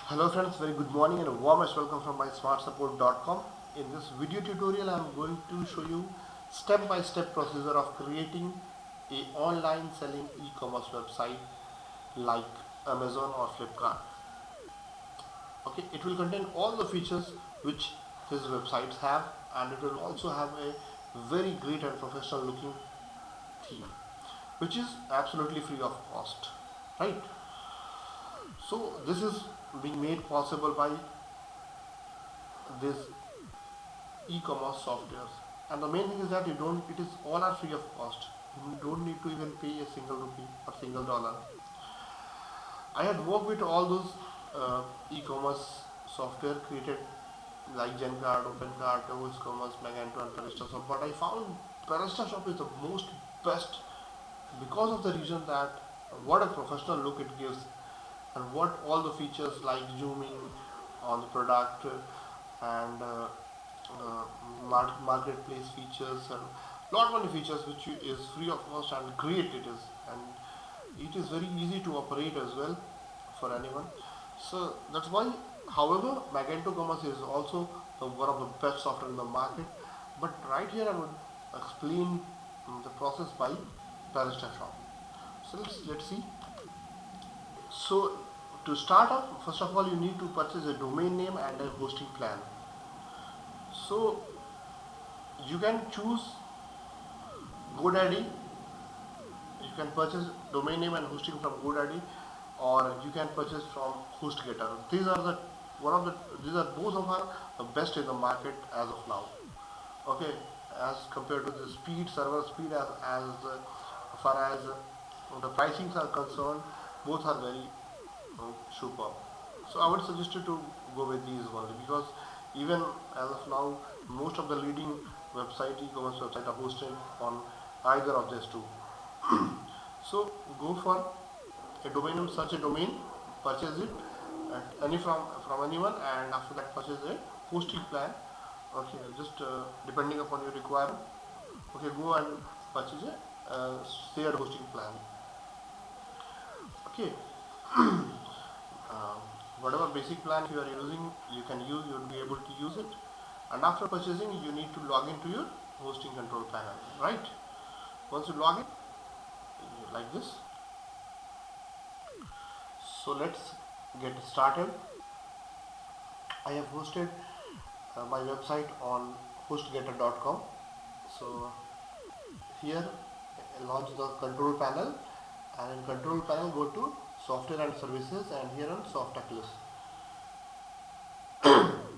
Hello friends, very good morning and a warmest welcome from my smartsupport.com. In this video tutorial I am going to show you step-by-step procedure of creating a online selling e-commerce website like Amazon or Flipkart. Okay, it will contain all the features which these websites have, and it will also have a very great and professional looking theme which is absolutely free of cost, right? So this is being made possible by this e-commerce softwares, and the main thing is that it is all are free of cost. You don't need to even pay a single rupee or single dollar. I had worked with all those e-commerce software created like GenCard, OpenCart, Commerce, Magento and PrestaShop, but I found PrestaShop is the most best because of the reason that what a professional look it gives, and what all the features like zooming on the product, and marketplace features, and lot many features which is free of cost and great it is, and it is very easy to operate as well for anyone. So that's why, however, Magento Commerce is also one of the best software in the market, but right here I would explain the process by PrestaShop. So let's see. So to start off, first of all you need to purchase a domain name and a hosting plan. So you can choose GoDaddy. You can purchase domain name and hosting from GoDaddy, or you can purchase from HostGator. These are both of are the best in the market as of now. Okay, as compared to the server speed, as far as the pricings are concerned, both are very superb. So I would suggest you to go with these only, because even as of now, most of the leading e-commerce website are hosted on either of these two. So go for a domain name, search a domain, purchase it from anyone, and after that purchase a hosting plan. Okay, just depending upon your requirement. Okay, go and purchase a shared hosting plan. Okay. Whatever basic plan you are using, you will be able to use it, and after purchasing you need to log into your hosting control panel, right? Once you log in like this, so let's get started. I have hosted my website on hostgator.com. so here launch the control panel, and in control panel go to software and services, and here on software list.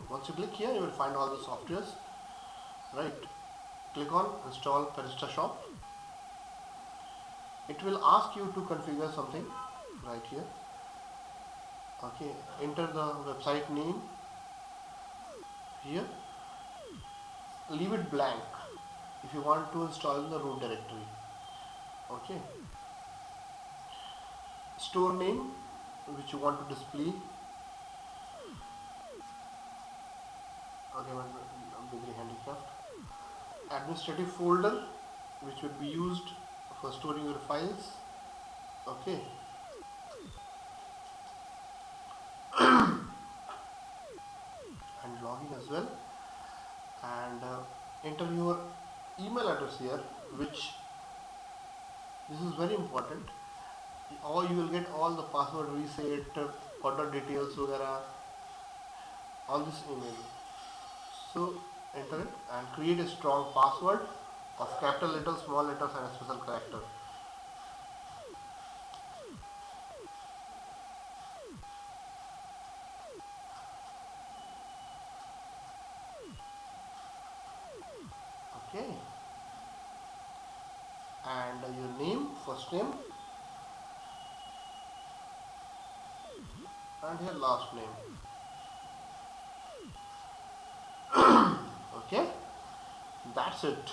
Once you click here, you will find all the softwares, right? Click on install PrestaShop. It will ask you to configure something right here. Okay, enter the website name here, leave it blank if you want to install in the root directory. Okay, store name which you want to display. Okay, Bidri Handicraft. Administrative folder which will be used for storing your files. Okay, and login as well, and enter your email address here, which this is very important, or you will get all the password reset, order details वगैरह on this email. So enter it and create a strong password of capital letters, small letters and a special character. Okay, and your name, first name, and here last name. Okay, that's it.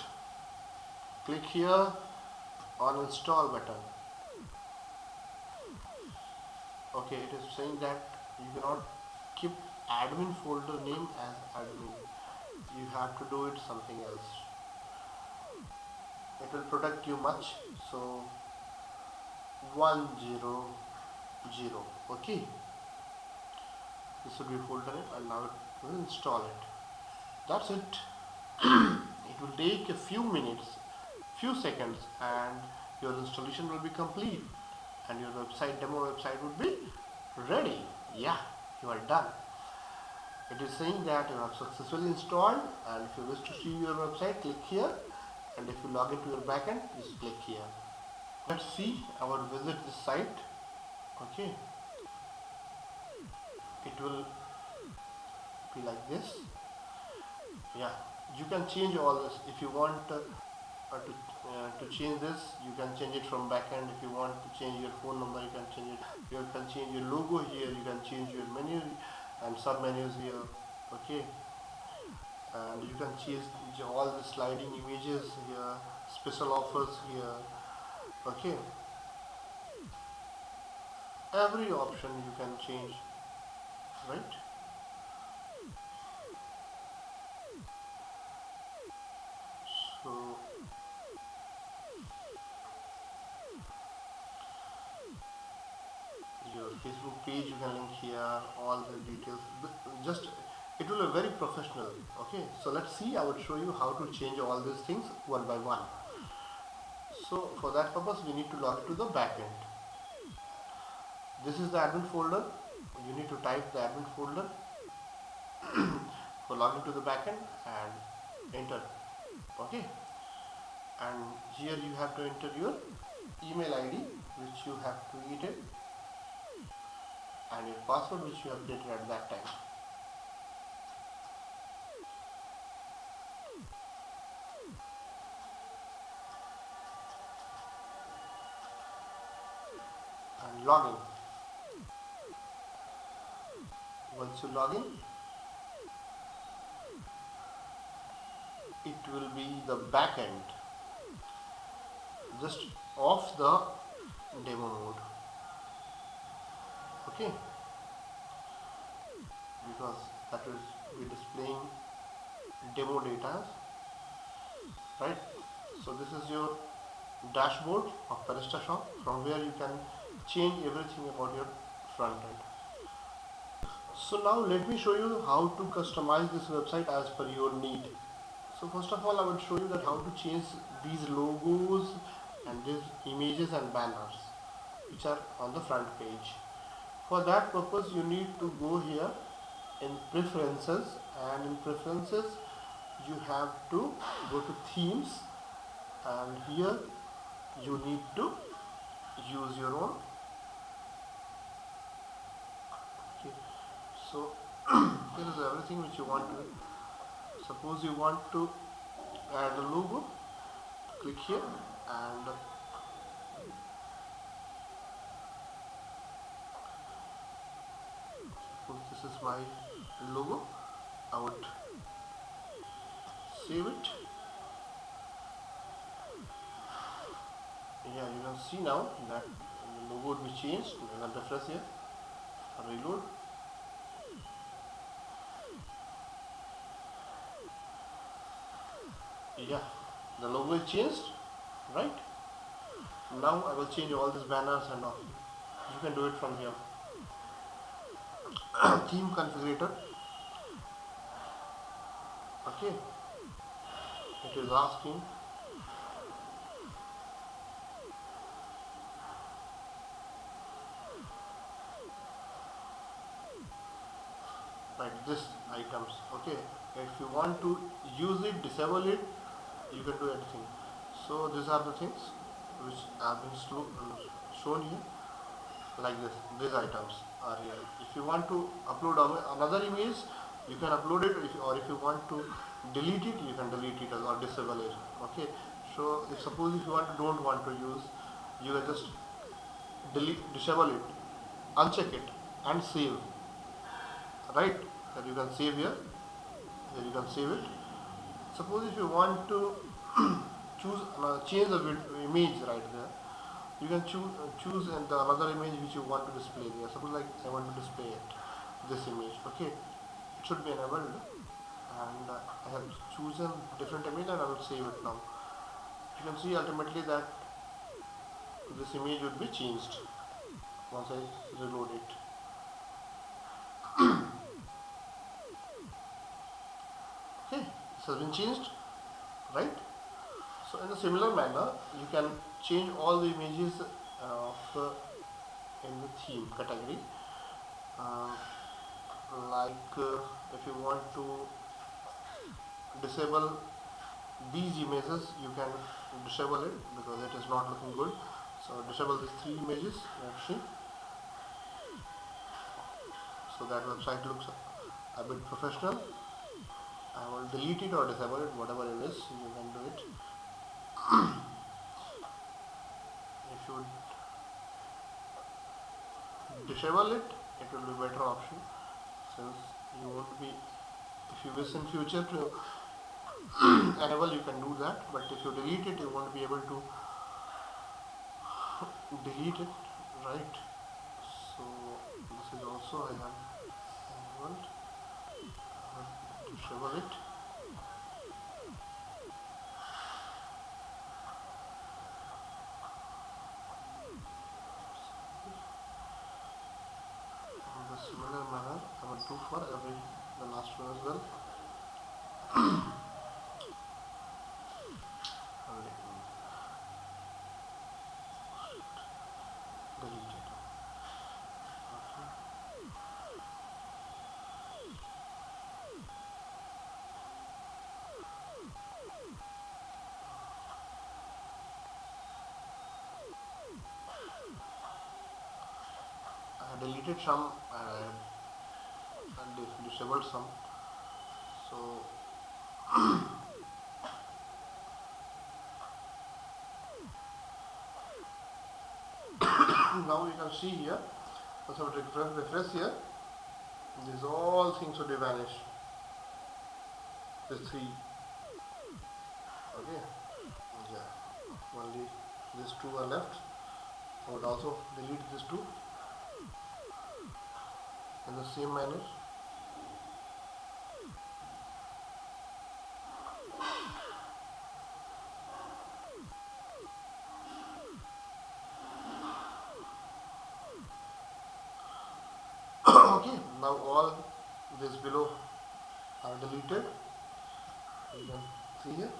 Click here on install button. Okay, it is saying that you cannot keep admin folder name as admin. You have to do it something else. It will protect you much. So 100. Okay. This should be folder name, and now it will install it. That's it. It will take a few minutes, few seconds, and your installation will be complete, and your website, demo website, would be ready. Yeah, you are done. It is saying that you have successfully installed, and if you wish to see your website, click here, and if you log into your backend, just click here. Let's see, I will visit this site. Okay, it will be like this. Yeah, you can change all this if you want to change this. You can change it from backend. If you want to change your phone number, you can change it. You can change your logo here. You can change your menu and sub menus here. Okay, and you can change all the sliding images here, special offers here. Okay, every option you can change, right? So your Facebook page you can link here, all the details. Just it will be very professional. Okay, so let's see. I will show you how to change all these things one by one. So for that purpose, we need to log into the backend. This is the admin folder. You need to type the admin folder for login to the backend and enter. Okay, and here you have to enter your email ID which you have created and your password which you have created at that time. And login. Once you log in, it will be the backend just off the demo mode. Okay, because that will be displaying demo data, right? So this is your dashboard of PrestaShop, from where you can change everything about your front end. So now let me show you how to customize this website as per your need. So first of all, I will show you that how to change these logos and these images and banners which are on the front page. For that purpose, you need to go here in preferences, and in preferences you have to go to themes, and here you need to use your own. Okay. So here is everything which you want to. Suppose you want to add a logo, click here, and suppose this is my logo. I would save it. Yeah, you can see now that the logo would be changed. I will refresh here, reload. Yeah, the logo is changed, right? Now I will change all these banners and all. You can do it from here. Theme configurator. Okay, it is asking like this items. Okay, if you want to use it, disable it, you can do anything. So these are the things which have been shown here, like this. These items are here. If you want to upload another image, you can upload it, or if you want to delete it, you can delete it or disable it. Okay, so if suppose if you don't want to use, you can just disable it, uncheck it, and save. Right, that you can save here. Here you can save it. Suppose if you want to change the image right there, you can choose another image which you want to display there. Suppose like I want to display this image. Okay, it should be enabled, and I have chosen different image, and I will save it now. You can see ultimately that this image would be changed once I reload it. has been changed, right? So in a similar manner, you can change all the images in the theme category. Uh, if you want to disable these images, you can disable it because it is not looking good. So disable these three images, actually, so that website looks a bit professional. I will delete it or disable it, whatever it is, you can do it. If you disable it, it will be better option, since you won't be, if you wish in future to enable, you can do that, but if you delete it, you won't be able to delete it, right? So this is also I have enabled. Disable it. In the similar manner I will do for the last one as well. Delete it. I have deleted some and disabled some. So now you can see here, once I refresh here, these all things would vanish. These three, okay, yeah, only these two are left. I would also delete these two in the same manner. Okay, now all this below are deleted. You can see here,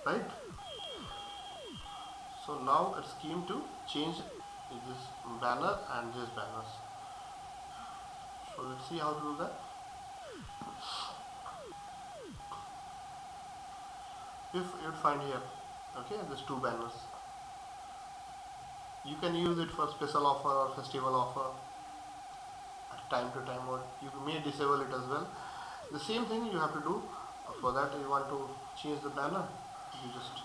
right? So now it's came to change this banner and these banners. So let's see how to do that. If you find here, okay, these two banners, you can use it for special offer or festival offer at time to time, or you may disable it as well. The same thing you have to do. For that, you want to change the banner, you just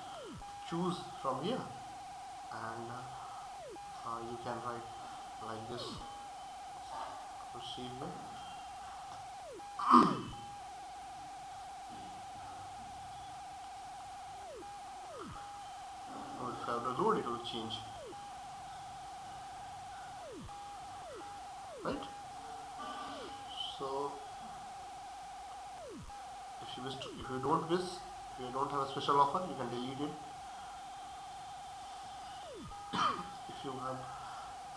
choose from here, and you can write like this. Proceed here. If I have to load, it will change, right? So if you don't wish, if you don't have a special offer, you can delete it. If you have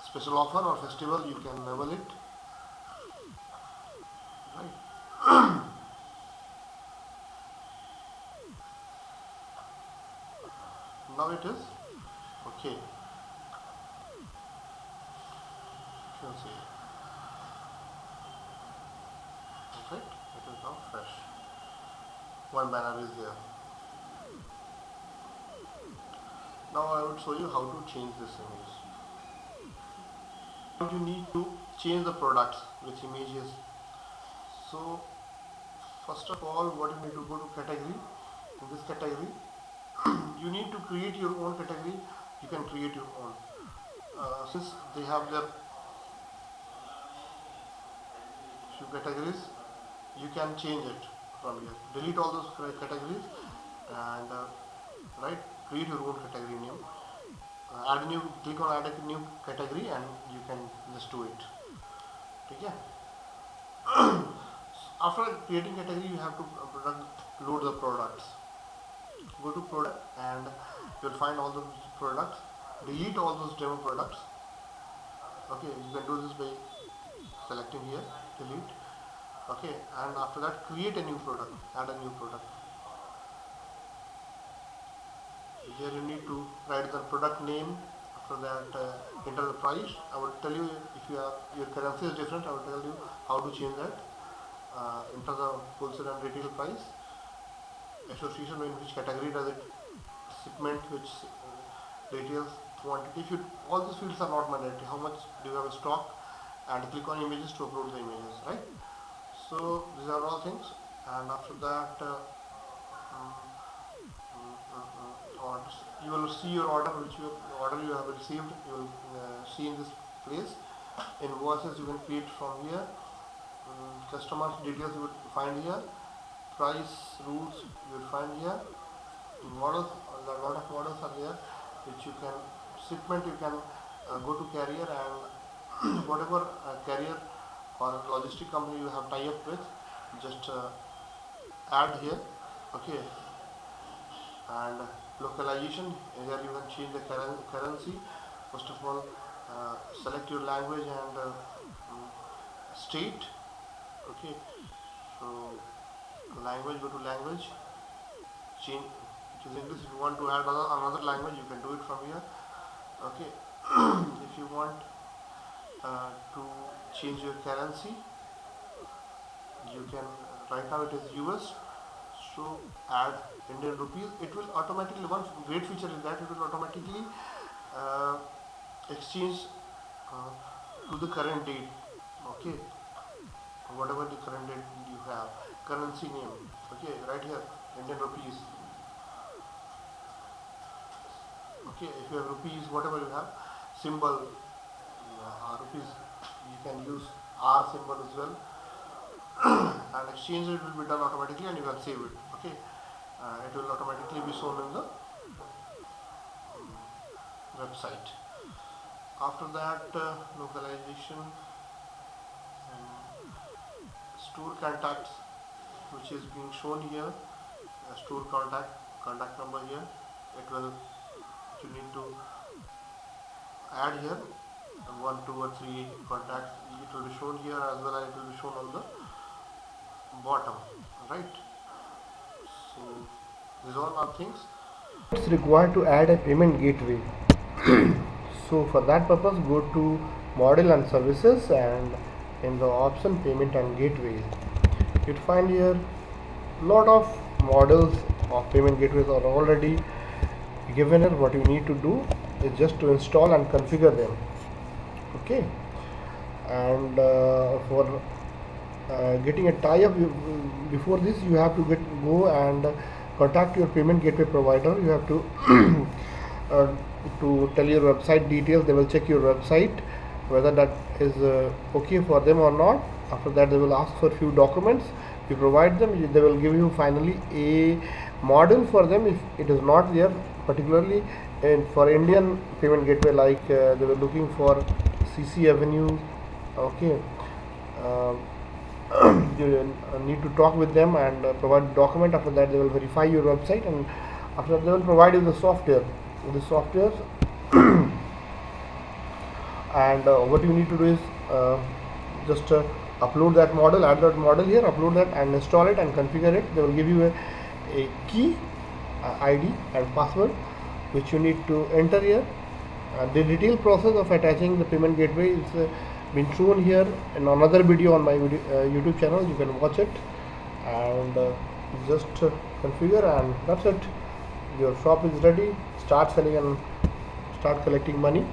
special offer or festival, you can enable it, right? Now it is okay. You can see, right? It is now fresh. One banner is there. Now I will show you how to change this image. You need to change the products with images. So first of all, what you need to go to category. In this category, you need to create your own category. You can create your own. Since they have their few categories, you can change it from here. Delete all those categories and right, create your own category name. Add a new, click on add a new category and you can just do it. Okay. After creating category, you have to load the products. Go to product and you'll find all the products. Delete all those demo products. Okay, you can do this by selecting here, delete, Okay, and after that create a new product, add a new product. Here you need to write the product name. After that, enter the price. I will tell you if your currency is different. I will tell you how to change that. Enter the wholesale and retail price. Association, in which category does it shipment, which details, quantity. If all these fields are not mandatory. How much do you have a stock? And click on images to upload the images. Right. So these are all things. And after that. Orders. You will see your order, order you have received. You will see in this place. Invoices you can create from here. Customer details you will find here. Price rules you will find here. Models, a lot of models are there, which you can shipment. You can go to carrier and whatever carrier or logistic company you have tie up with, just add here. Okay. And localization, here you can change the currency. First of all, select your language and state. Okay, so language, go to language, change, which is English. If you want to add another language, you can do it from here. Okay, if you want to change your currency, you can, right now it is US, so add Indian rupees. It will automatically, one great feature is that it will automatically exchange to the current date. Okay, whatever the current date you have, currency name. Okay, right here, Indian rupees. Okay, if you have rupees, whatever you have, symbol, rupees, you can use R symbol as well. And exchange it will be done automatically, and you can save it. Okay, it will automatically be shown in the website. After that, localization and store contacts, which is being shown here. Store contact number here. It will, you need to add here 1, 2 or 3 contacts. It will be shown here as well, and it will be shown on the bottom, right? So these all are things. It's required to add a payment gateway. So for that purpose, go to model and services, and in the option payment and gateways, you'd find here lot of models of payment gateways are already given here. What you need to do is just to install and configure them. Okay, and for getting a tie-up, before this you have to go and contact your payment gateway provider. You have to tell your website details. They will check your website whether that is okay for them or not. After that, they will ask for a few documents. You provide them, they will give you finally a model for them if it is not there. Particularly for Indian payment gateway, like they were looking for CC Avenue. Okay, you need to talk with them and provide the document. After that, they will verify your website, and after that, they will provide you the software. And what you need to do is just upload that model, add that model here, upload that and install it and configure it. They will give you a key, ID and password, which you need to enter here. The detailed process of attaching the payment gateway is been shown here in another video on my YouTube channel. You can watch it and just configure, and that's it. Your shop is ready. Start selling and start collecting money.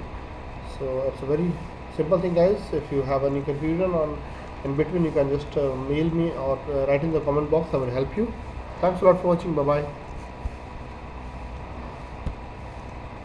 So it's a very simple thing, guys. If you have any confusion on in between, you can just mail me or write in the comment box. I will help you. Thanks a lot for watching. Bye bye.